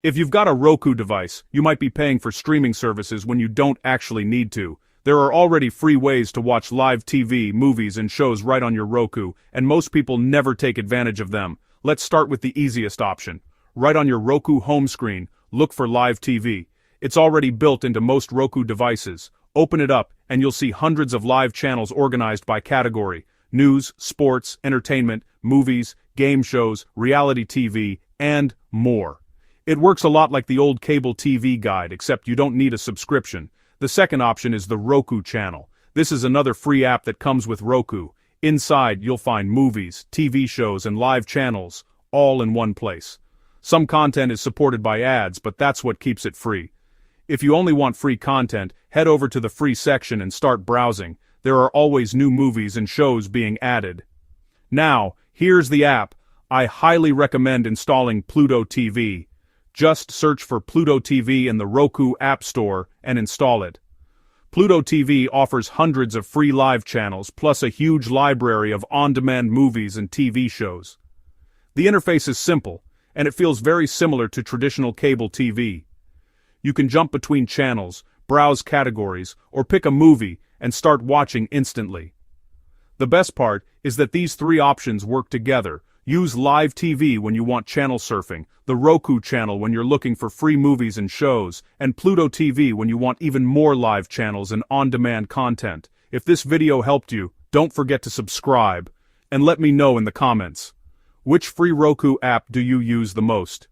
If you've got a Roku device, you might be paying for streaming services when you don't actually need to. There are already free ways to watch live TV, movies, and shows right on your Roku, and most people never take advantage of them. Let's start with the easiest option. Right on your Roku home screen, look for Live TV. It's already built into most Roku devices. Open it up, and you'll see hundreds of live channels organized by category: news, sports, entertainment, movies, game shows, reality TV, and more. It works a lot like the old cable TV guide, except you don't need a subscription. The second option is the Roku Channel. This is another free app that comes with Roku. Inside, you'll find movies, TV shows, and live channels, all in one place. Some content is supported by ads, but that's what keeps it free. If you only want free content, head over to the free section and start browsing. There are always new movies and shows being added. Now, here's the app. I highly recommend installing Pluto TV. Just search for Pluto TV in the Roku App Store and install it. Pluto TV offers hundreds of free live channels, plus a huge library of on-demand movies and TV shows. The interface is simple, and it feels very similar to traditional cable TV. You can jump between channels, browse categories, or pick a movie and start watching instantly. The best part is that these three options work together. Use Live TV when you want channel surfing, the Roku Channel when you're looking for free movies and shows, and Pluto TV when you want even more live channels and on-demand content. If this video helped you, don't forget to subscribe, and let me know in the comments. Which free Roku app do you use the most?